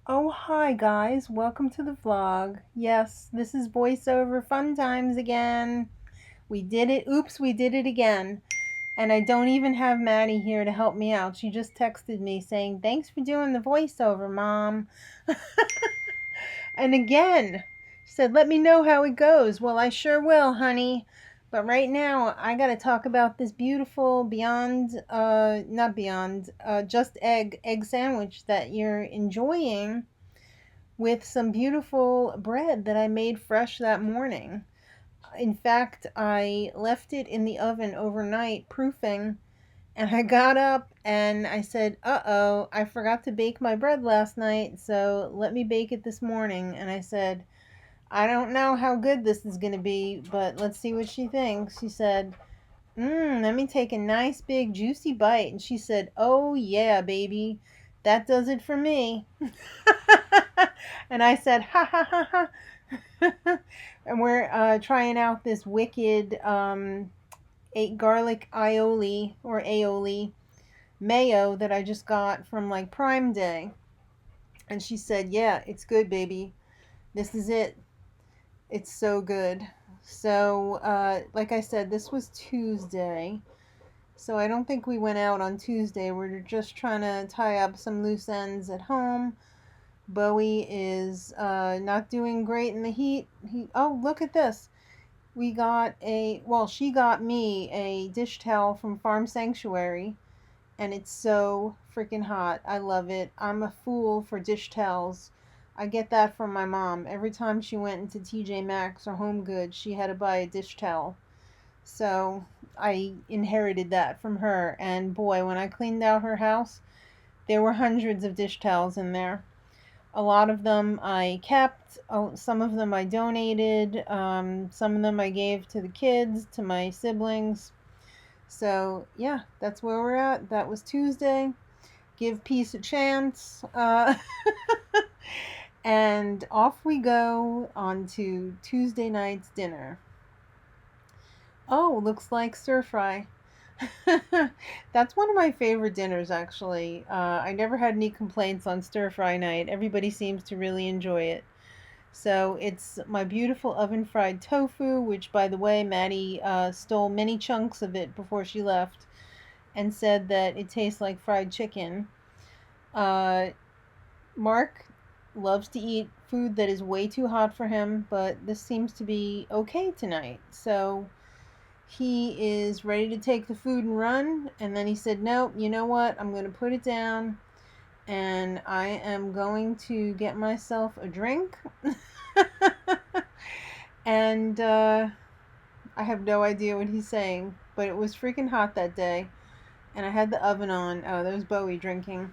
Oh, hi guys, welcome to the vlog. Yes, this is voiceover fun times again. We did it. Oops, we did it again. And I don't even have Maddie here to help me out. She just texted me saying, "Thanks for doing the voiceover, Mom." And again, she said, "Let me know how it goes." Well, I sure will, honey. But right now, I got to talk about this beautiful not Beyond, Just egg sandwich that you're enjoying with some beautiful bread that I made fresh that morning. In fact, I left it in the oven overnight proofing, and I got up and I said, "Uh-oh, I forgot to bake my bread last night, so let me bake it this morning." And I said, "I don't know how good this is going to be, but let's see what she thinks." She said, let me take a nice big juicy bite." And she said, "Oh yeah, baby, that does it for me." And I said, "Ha ha ha ha." And we're trying out this wicked garlic aioli mayo that I just got from like Prime Day. And she said, "Yeah, it's good, baby. This is it. It's so good." So, like I said, this was Tuesday. So I don't think we went out on Tuesday. We're just trying to tie up some loose ends at home. Bowie is not doing great in the heat. Oh, look at this. She got me a dish towel from Farm Sanctuary, and it's so freaking hot. I love it. I'm a fool for dish towels. I get that from my mom. Every time she went into TJ Maxx or Home Goods, she had to buy a dish towel. So I inherited that from her. And boy, when I cleaned out her house, there were hundreds of dish towels in there. A lot of them I kept, some of them I donated, some of them I gave to the kids, to my siblings. So, yeah, that's where we're at. That was Tuesday. Give peace a chance. And off we go on to Tuesday night's dinner. Oh, looks like stir fry. That's one of my favorite dinners, actually. I never had any complaints on stir fry night. Everybody seems to really enjoy it. So it's my beautiful oven fried tofu, which, by the way, Maddie stole many chunks of it before she left and said that it tastes like fried chicken. Uh, Mark loves to eat food that is way too hot for him, but this seems to be okay tonight. So he is ready to take the food and run. And then he said, "Nope, you know what? I'm going to put it down and I am going to get myself a drink." And I have no idea what he's saying, but it was freaking hot that day. And I had the oven on. Oh, there's Bowie drinking.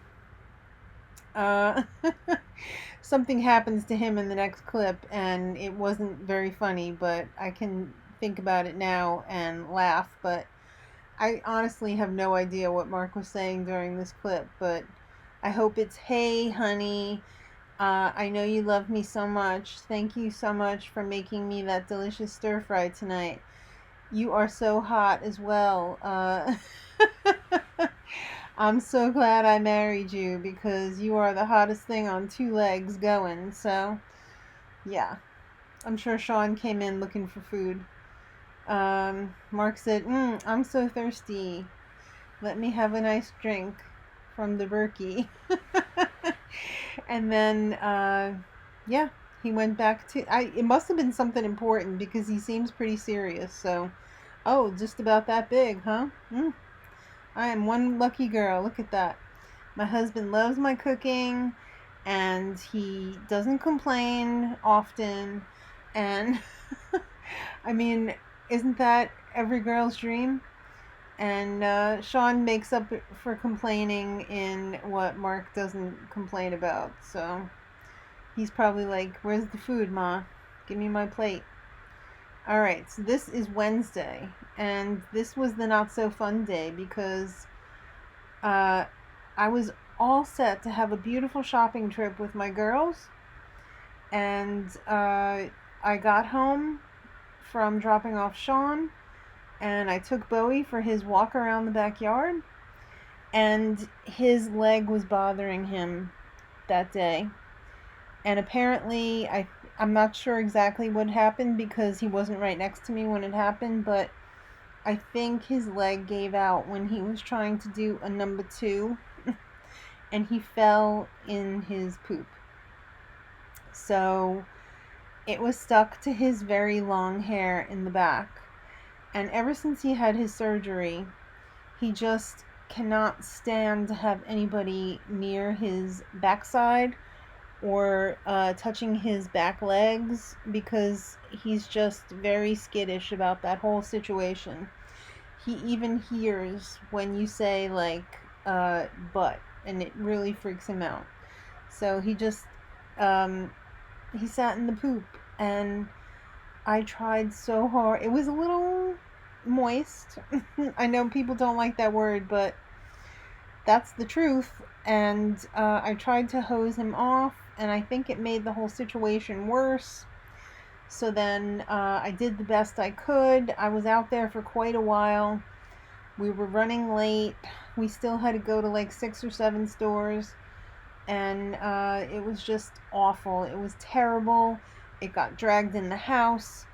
Uh, Something happens to him in the next clip, and it wasn't very funny, but I can think about it now and laugh. But I honestly have no idea what Mark was saying during this clip, but I hope it's, "Hey, honey, I know you love me so much. Thank you so much for making me that delicious stir fry tonight. You are so hot as well. I'm so glad I married you because you are the hottest thing on two legs going." So, yeah, I'm sure Sean came in looking for food. Mark said, "I'm so thirsty. Let me have a nice drink from the Berkey." And then, yeah, he went back to. It must have been something important because he seems pretty serious. So, oh, just about that big, huh? I am one lucky girl. Look at that. My husband loves my cooking, and he doesn't complain often. And I mean, isn't that every girl's dream? And Sean makes up for complaining in what Mark doesn't complain about. So he's probably like, "Where's the food, Ma? Give me my plate." All right, so this is Wednesday, and this was the not so fun day because uh, I was all set to have a beautiful shopping trip with my girls, and I got home from dropping off Sean, and I took Bowie for his walk around the backyard, and his leg was bothering him that day. And apparently, I'm not sure exactly what happened because he wasn't right next to me when it happened, but I think his leg gave out when he was trying to do a number two and he fell in his poop. So it was stuck to his very long hair in the back. And ever since he had his surgery, he just cannot stand to have anybody near his backside or touching his back legs because he's just very skittish about that whole situation. He even hears when you say like butt, and it really freaks him out. So he just um, he sat in the poop, and I tried so hard. It was a little moist. I know people don't like that word, but that's the truth. And I tried to hose him off, and I think it made the whole situation worse. So then I did the best I could. I was out there for quite a while. We were running late. We still had to go to like 6 or 7 stores, and it was just awful. It was terrible. It got dragged in the house.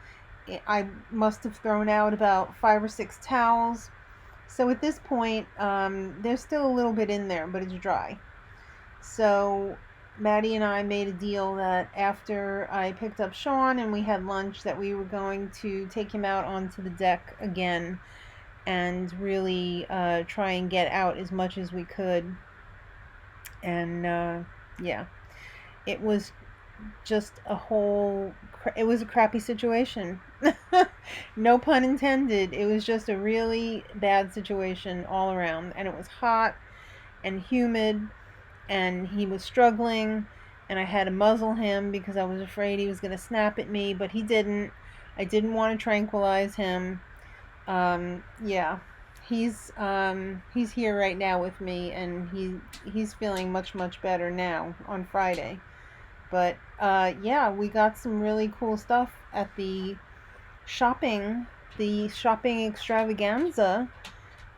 I must have thrown out about 5 or 6 towels. So at this point, there's still a little bit in there, but it's dry. So Maddie and I made a deal that after I picked up Sean and we had lunch, that we were going to take him out onto the deck again and really try and get out as much as we could. And yeah, it was just it was a crappy situation. No pun intended. It was just a really bad situation all around, and it was hot and humid, and he was struggling, and I had to muzzle him because I was afraid he was going to snap at me, but he didn't. I didn't want to tranquilize him. Yeah, he's here right now with me, and he's feeling much better now on Friday. But yeah, we got some really cool stuff at the shopping extravaganza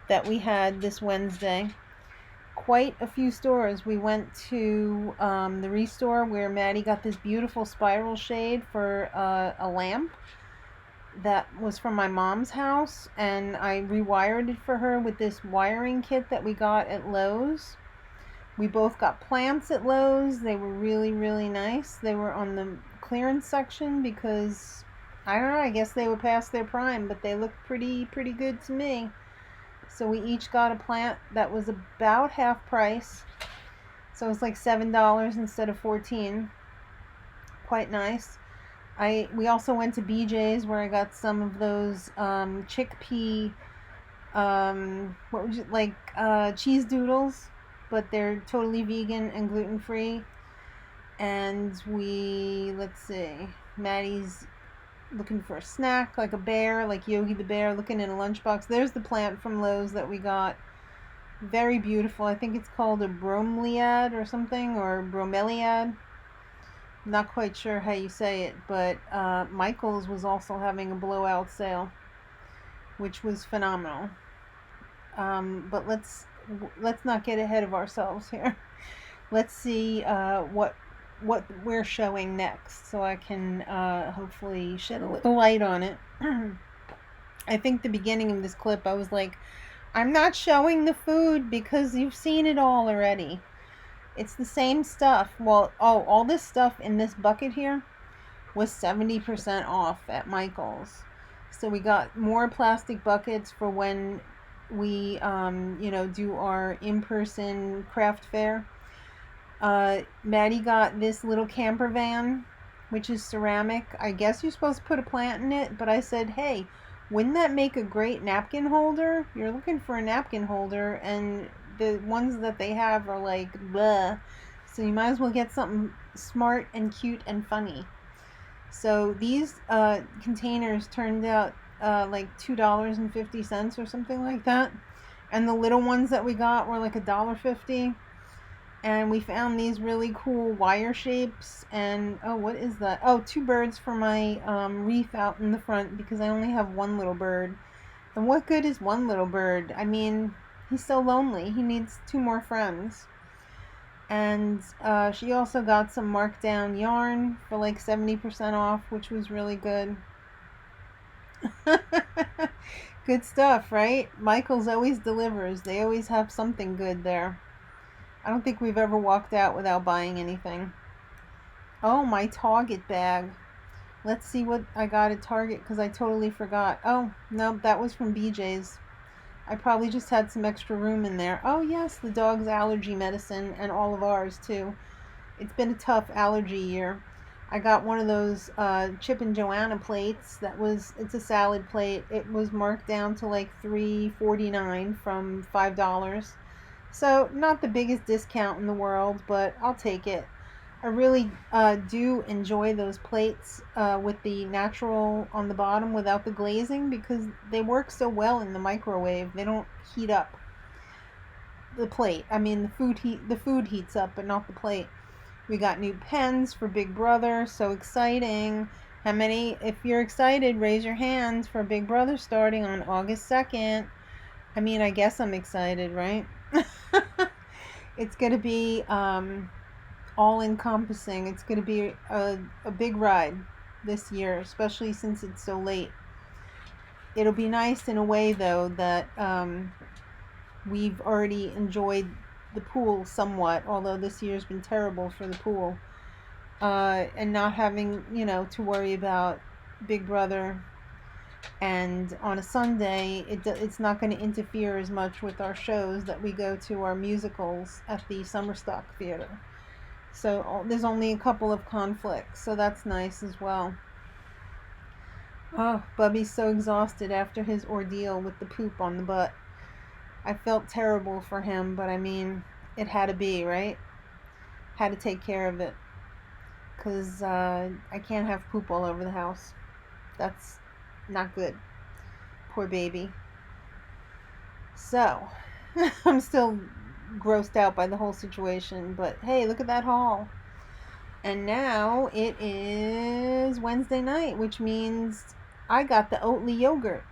that we had this Wednesday. Quite a few stores. We went to the Restore where Maddie got this beautiful spiral shade for a lamp that was from my mom's house, and I rewired it for her with this wiring kit that we got at Lowe's. We both got plants at Lowe's. They were really nice. They were on the clearance section because I don't know, I guess they were past their prime, but they looked pretty good to me. So we each got a plant that was about half price. So it was like $7 instead of $14. Quite nice. We also went to BJ's where I got some of those chickpea what would you like cheese doodles, but they're totally vegan and gluten free. And let's see, Maddie's looking for a snack like a bear, like Yogi the bear, looking in a lunchbox. There's the plant from Lowe's that we got. Very beautiful. I think it's called a bromeliad or something, or bromeliad. Not quite sure how you say it, but Michael's was also having a blowout sale, which was phenomenal. But let's not get ahead of ourselves here. Let's see what we're showing next, so I can hopefully shed a little light on it. I think the beginning of this clip, I was like, I'm not showing the food because you've seen it all already. It's the same stuff. Well, all this stuff in this bucket here was 70% off at Michael's. So we got more plastic buckets for when we, do our in-person craft fair. Maddie got this little camper van, which is ceramic. I guess you're supposed to put a plant in it, but I said, hey, wouldn't that make a great napkin holder? You're looking for a napkin holder, and the ones that they have are like, bleh. So you might as well get something smart and cute and funny. So these containers turned out like $2.50 or something like that. And the little ones that we got were like $1.50. And we found these really cool wire shapes. And what is that? 2 birds for my wreath out in the front because I only have one little bird. And what good is one little bird? I mean, he's so lonely. He needs 2 more friends. And she also got some markdown yarn for like 70% off, which was really good. Good stuff, right? Michael's always delivers. They always have something good there. I don't think we've ever walked out without buying anything. Oh, my Target bag. Let's see what I got at Target because I totally forgot. Oh, no, that was from BJ's. I probably just had some extra room in there. Oh, yes, the dog's allergy medicine and all of ours, too. It's been a tough allergy year. I got one of those Chip and Joanna plates. It's a salad plate. It was marked down to like $3.49 from $5. So not the biggest discount in the world, but I'll take it. I really do enjoy those plates with the natural on the bottom without the glazing because they work so well in the microwave. They don't heat up the plate. I mean, the food heats up, but not the plate. We got new pens for Big Brother. So exciting. How many? If you're excited, raise your hands for Big Brother starting on August 2nd. I mean, I guess I'm excited, right? It's going to be all encompassing. It's going to be a big ride this year, especially since it's so late. It'll be nice in a way, though, that we've already enjoyed the pool somewhat, although this year's been terrible for the pool. And not having, to worry about Big Brother. And on a Sunday, it's not going to interfere as much with our shows that we go to, our musicals at the Summer Stock Theater. So there's only a couple of conflicts, so that's nice as well. Oh, Bubby's so exhausted after his ordeal with the poop on the butt. I felt terrible for him, but I mean, it had to be, right? Had to take care of it. Because I can't have poop all over the house. That's not good. Poor baby. So, I'm still grossed out by the whole situation, but hey, look at that haul. And now it is Wednesday night, which means I got the Oatly yogurt.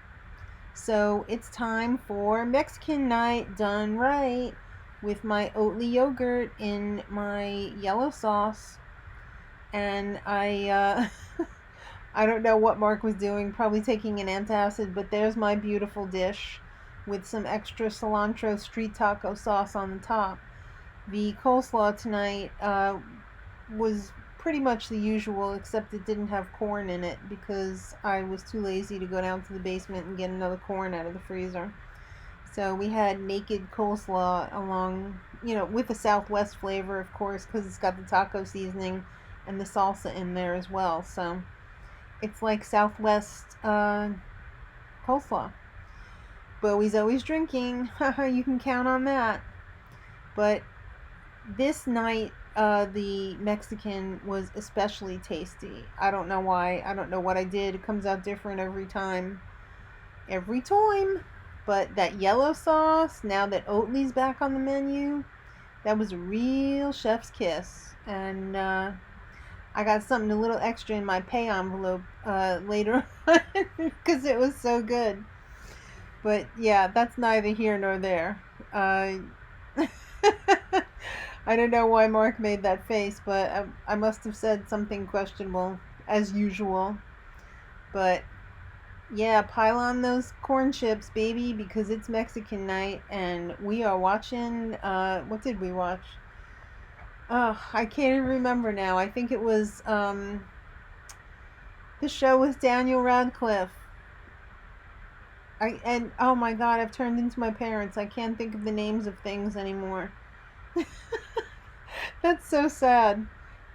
So it's time for Mexican night done right with my Oatly yogurt in my yellow sauce. And I don't know what Mark was doing, probably taking an antacid, but there's my beautiful dish with some extra cilantro street taco sauce on the top. The coleslaw tonight was pretty much the usual, except it didn't have corn in it because I was too lazy to go down to the basement and get another corn out of the freezer. So we had naked coleslaw along, with a Southwest flavor, of course, because it's got the taco seasoning and the salsa in there as well. So it's like Southwest coleslaw. Bowie's always drinking. You can count on that. But this night, the Mexican was especially tasty. I don't know why. I don't know what I did. It comes out different every time. Every time. But that yellow sauce, now that Oatly's back on the menu, that was a real chef's kiss. And I got something a little extra in my pay envelope later on because it was so good. But yeah, that's neither here nor there. I don't know why Mark made that face, but I must have said something questionable, as usual. But yeah, pile on those corn chips, baby, because it's Mexican night, and we are watching, what did we watch? Oh, I can't even remember now. I think it was the show with Daniel Radcliffe. And oh my God, I've turned into my parents. I can't think of the names of things anymore. That's so sad,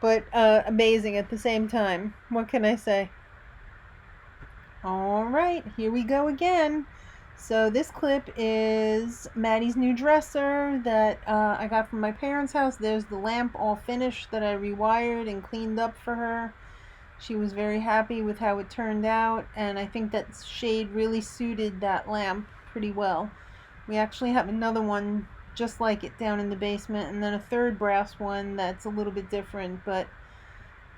but amazing at the same time. What can I say? All right, here we go again. So this clip is Maddie's new dresser that I got from my parents' house. There's the lamp all finished that I rewired and cleaned up for her. She was very happy with how it turned out, and I think that shade really suited that lamp pretty well. We actually have another one just like it down in the basement, and then a third brass one that's a little bit different, but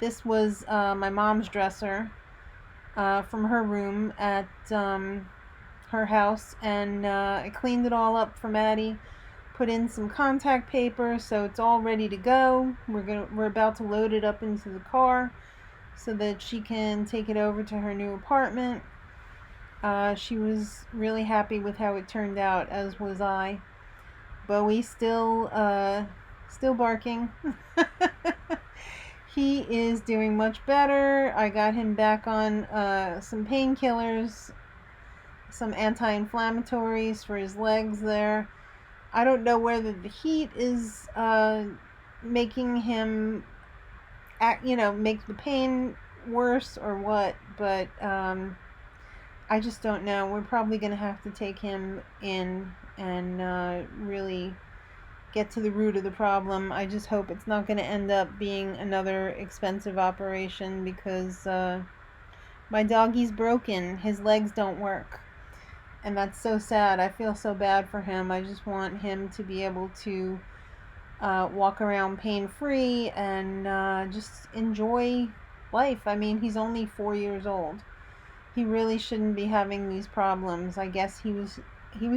this was my mom's dresser from her room at her house, and I cleaned it all up for Maddie. put in some contact paper, so it's all ready to go. We're about to load it up into the car so that she can take it over to her new apartment. She was really happy with how it turned out, as was I. Bowie still barking. He is doing much better. I got him back on some painkillers, some anti-inflammatories for his legs there. I don't know whether the heat is making him make the pain worse or what, but I just don't know. We're probably going to have to take him in and really get to the root of the problem. I just hope it's not going to end up being another expensive operation, because my doggy's broken. His legs don't work. And that's so sad. I feel so bad for him. I just want him to be able to walk around pain-free and just enjoy life. I mean, he's only 4 years old. He really shouldn't be having these problems. I guess he was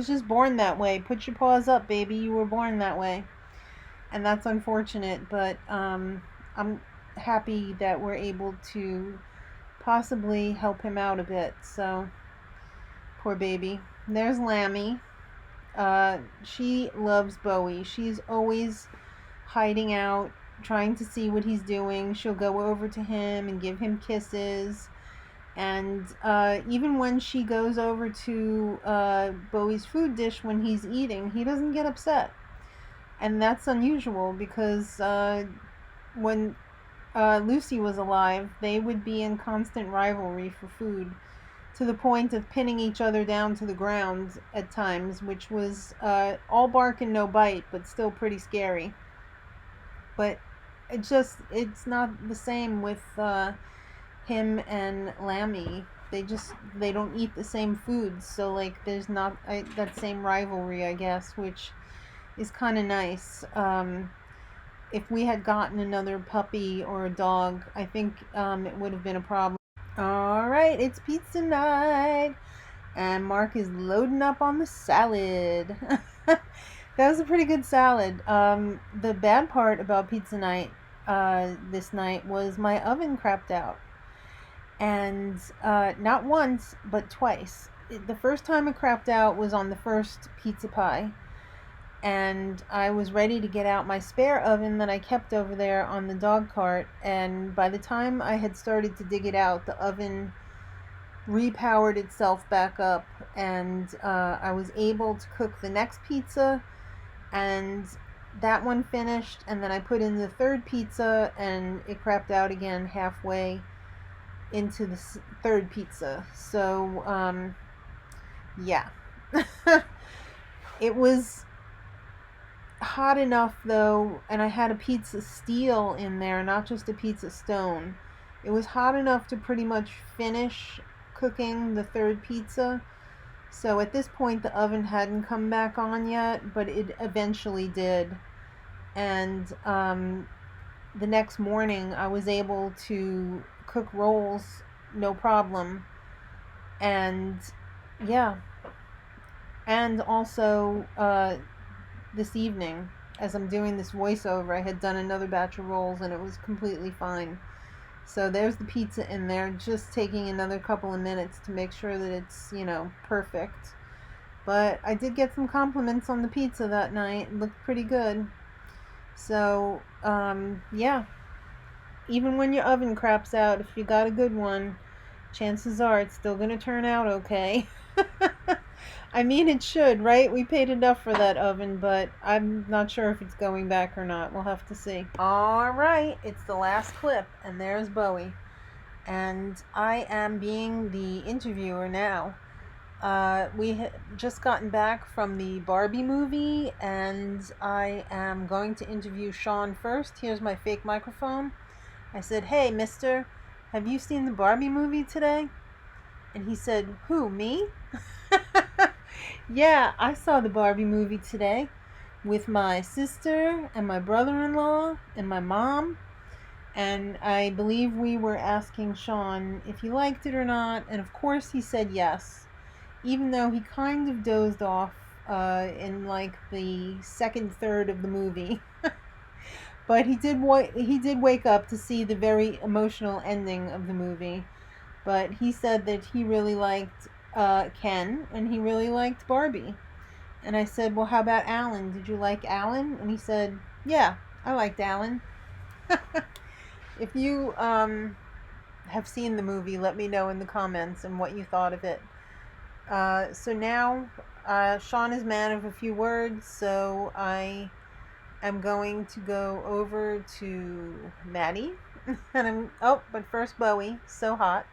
just born that way. Put your paws up, baby. You were born that way. And that's unfortunate, but I'm happy that we're able to possibly help him out a bit. So, poor baby. There's Lammy. She loves Bowie. She's always hiding out, trying to see what he's doing. She'll go over to him and give him kisses. And even when she goes over to Bowie's food dish when he's eating, he doesn't get upset. And that's unusual, because when Lucy was alive, they would be in constant rivalry for food, to the point of pinning each other down to the ground at times, which was all bark and no bite, but still pretty scary. But it's not the same with him and Lammy. They don't eat the same foods, so like there's not that same rivalry, I guess, which is kind of nice. If we had gotten another puppy or a dog, I think it would have been a problem. Alright, it's pizza night, and Mark is loading up on the salad. That was a pretty good salad. The bad part about pizza night this night was my oven crapped out. And not once, but twice. The first time it crapped out was on the first pizza pie. And I was ready to get out my spare oven that I kept over there on the dog cart. And by the time I had started to dig it out, the oven repowered itself back up. And I was able to cook the next pizza. And that one finished. And then I put in the third pizza, and it crapped out again halfway into the third pizza. So yeah. It was hot enough though, and I had a pizza steel in there, not just a pizza stone. It was hot enough to pretty much finish cooking the third pizza. So at this point the oven hadn't come back on yet, but it eventually did. And the next morning I was able to cook rolls no problem. And yeah. And also this evening, as I'm doing this voiceover, I had done another batch of rolls and it was completely fine. So there's the pizza in there, just taking another couple of minutes to make sure that it's, perfect. But I did get some compliments on the pizza that night. It looked pretty good. So, yeah. Even when your oven craps out, if you got a good one, chances are it's still going to turn out okay. I mean, it should, right? We paid enough for that oven, but I'm not sure if it's going back or not. We'll have to see. Alright, it's the last clip, and there's Bowie. And I am being the interviewer now. We just gotten back from the Barbie movie, and I am going to interview Sean first. Here's my fake microphone. I said, "Hey, mister, have you seen the Barbie movie today?" And he said, "Who, me?" Yeah, I saw the Barbie movie today with my sister and my brother-in-law and my mom. And I believe we were asking Sean if he liked it or not. And of course he said yes, even though he kind of dozed off in like the second third of the movie. But he did wake up to see the very emotional ending of the movie. But he said that he really liked Ken and he really liked Barbie. And I said, well, how about Alan? Did you like Alan? And he said, yeah, I liked Alan. If you have seen the movie, let me know in the comments and what you thought of it. So now, Sean is man of a few words, so I am going to go over to Maddie. But first Bowie, so hot.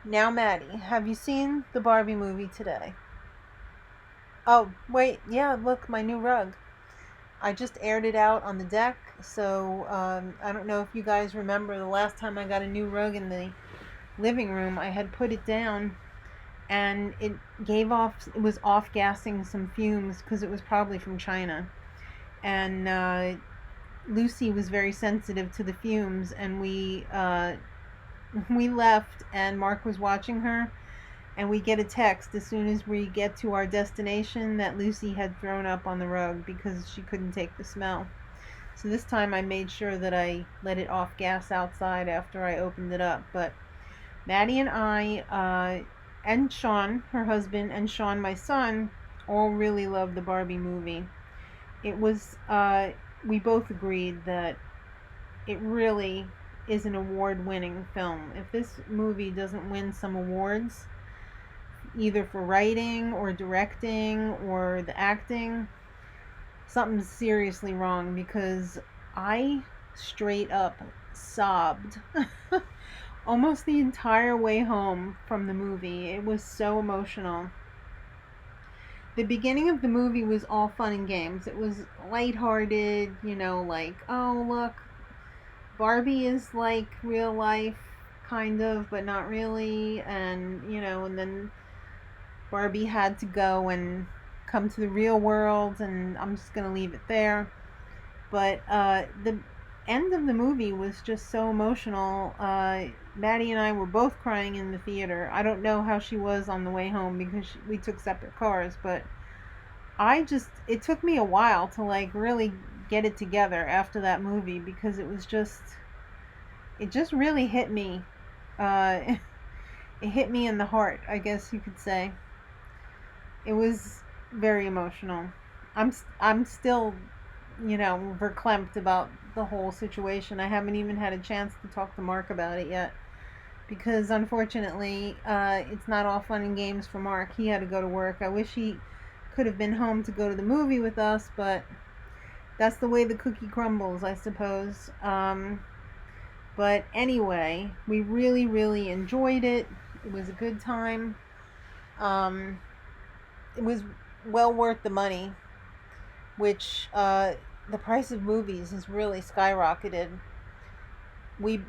Now Maddie, have you seen the Barbie movie today? Oh, wait, yeah, look, my new rug. I just aired it out on the deck, so I don't know if you guys remember the last time I got a new rug in the living room. I had put it down and it was off gassing some fumes because it was probably from China. And Lucy was very sensitive to the fumes, and we left, and Mark was watching her, and we get a text as soon as we get to our destination that Lucy had thrown up on the rug because she couldn't take the smell. So this time I made sure that I let it off gas outside after I opened it up. But Maddie and I, and Sean, her husband, and Sean, my son, all really loved the Barbie movie. It was, we both agreed that it really is an award-winning film. If this movie doesn't win some awards, either for writing or directing or the acting, something's seriously wrong, because I straight up sobbed almost the entire way home from the movie. It was so emotional. The beginning of the movie was all fun and games. It was lighthearted, like, oh, look, Barbie is like real life, kind of, but not really. And then Barbie had to go and come to the real world, and I'm just going to leave it there. But the end of the movie was just so emotional. Maddie and I were both crying in the theater. I don't know how she was on the way home because we took separate cars, but it took me a while to like really get it together after that movie, because it just really hit me. It hit me in the heart, I guess you could say. It was very emotional. I'm still, verklempt about the whole situation. I haven't even had a chance to talk to Mark about it yet, because unfortunately, it's not all fun and games for Mark. He had to go to work. I wish he could have been home to go to the movie with us, but that's the way the cookie crumbles, I suppose. But anyway, we really, really enjoyed it. It was a good time. It was well worth the money, which the price of movies has really skyrocketed. We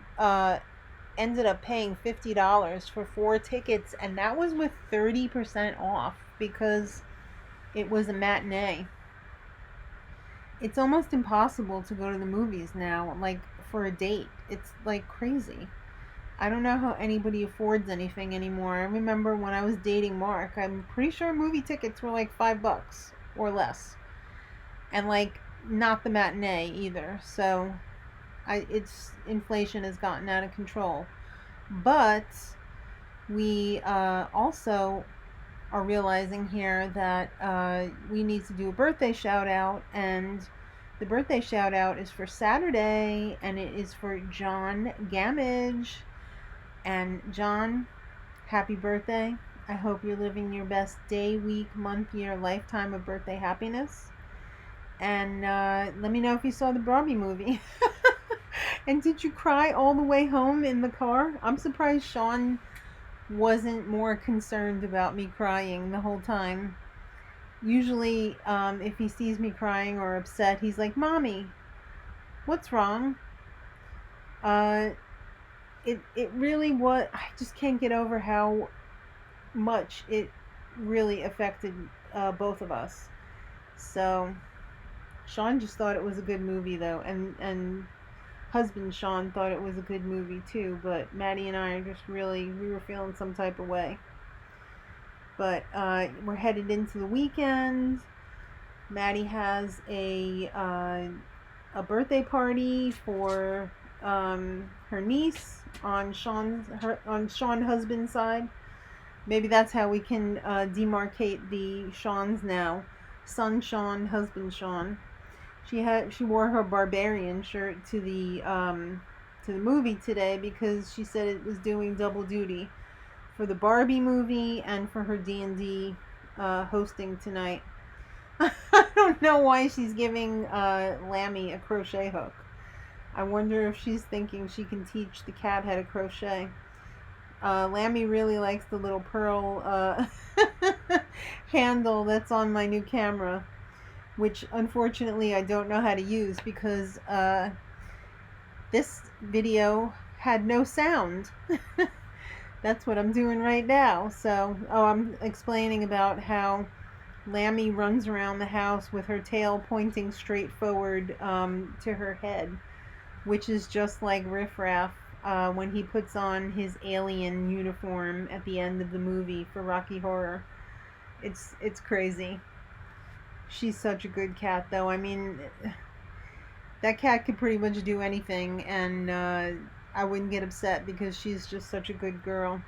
ended up paying $50 for 4 tickets, and that was with 30% off because it was a matinee. It's almost impossible to go to the movies now, like for a date. It's like crazy. I don't know how anybody affords anything anymore. I remember when I was dating Mark, I'm pretty sure movie tickets were like $5 or less. And like not the matinee either. So inflation has gotten out of control. But we also are realizing here that we need to do a birthday shout out, and the birthday shout out is for Saturday, and it is for John Gamage. And John, happy birthday. I hope you're living your best day, week, month, year, lifetime of birthday happiness. And let me know if you saw the Barbie movie. And did you cry all the way home in the car? I'm surprised Sean wasn't more concerned about me crying the whole time. Usually, if he sees me crying or upset, he's like, Mommy, what's wrong? It really was, I just can't get over how much it really affected both of us. So, Sean just thought it was a good movie though, and husband Sean thought it was a good movie too, but Maddie and I are just really, we were feeling some type of way. But we're headed into the weekend. Maddie has a birthday party for her niece on Sean's husband's side. Maybe that's how we can demarcate the Seans now. Son Sean, husband Sean. She wore her barbarian shirt to the movie today because she said it was doing double duty for the Barbie movie and for her D&D hosting tonight. I don't know why she's giving Lammy a crochet hook. I wonder if she's thinking she can teach the cat how to crochet. Lammy really likes the little pearl handle that's on my new camera, which unfortunately I don't know how to use because this video had no sound. That's what I'm doing right now. So, I'm explaining about how Lammy runs around the house with her tail pointing straight forward to her head, which is just like Riff Raff when he puts on his alien uniform at the end of the movie for Rocky Horror. It's crazy. She's such a good cat, though. I mean, that cat could pretty much do anything, and I wouldn't get upset because she's just such a good girl.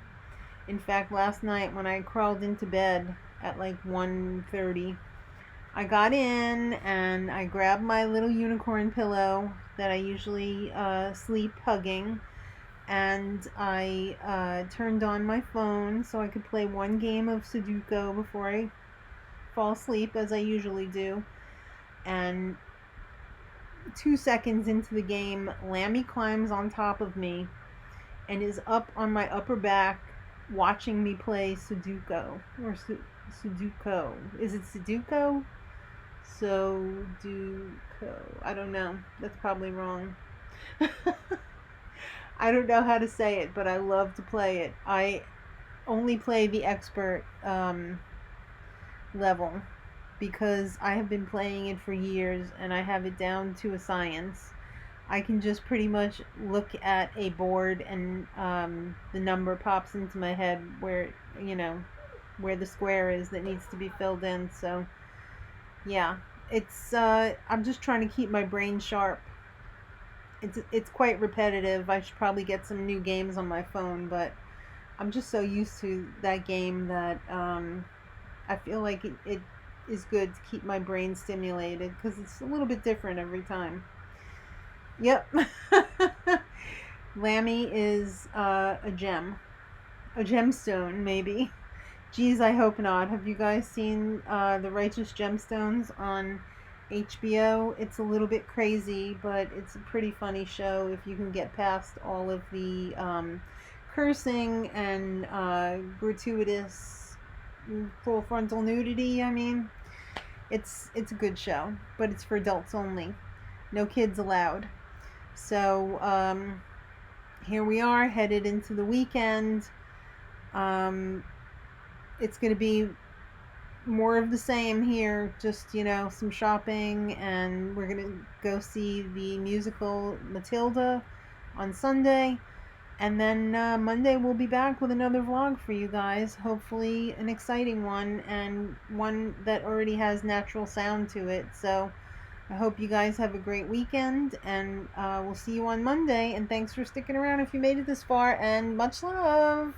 In fact, last night when I crawled into bed at like 1:30, I got in and I grabbed my little unicorn pillow that I usually sleep hugging, and I turned on my phone so I could play one game of Sudoku before I fall asleep, as I usually do. And 2 seconds into the game, Lammy climbs on top of me and is up on my upper back watching me play Sudoku. Or Sudoku. Is it Sudoku? Sudoku. I don't know. That's probably wrong. I don't know how to say it, but I love to play it. I only play the expert level because I have been playing it for years and I have it down to a science. I can just pretty much look at a board and the number pops into my head where the square is that needs to be filled in. So yeah, it's I'm just trying to keep my brain sharp. It's quite repetitive. I should probably get some new games on my phone, but I'm just so used to that game that I feel like it is good to keep my brain stimulated because it's a little bit different every time. Yep. Lammy is a gemstone maybe. Geez, I hope not. Have you guys seen The Righteous Gemstones on HBO? It's a little bit crazy, but it's a pretty funny show if you can get past all of the cursing and gratuitous full frontal nudity. I mean, it's a good show, but it's for adults only. No kids allowed. So here we are, headed into the weekend. It's going to be more of the same here, just, some shopping, and we're going to go see the musical Matilda on Sunday. And then Monday we'll be back with another vlog for you guys. Hopefully an exciting one, and one that already has natural sound to it. So I hope you guys have a great weekend, and we'll see you on Monday. And thanks for sticking around if you made it this far, and much love!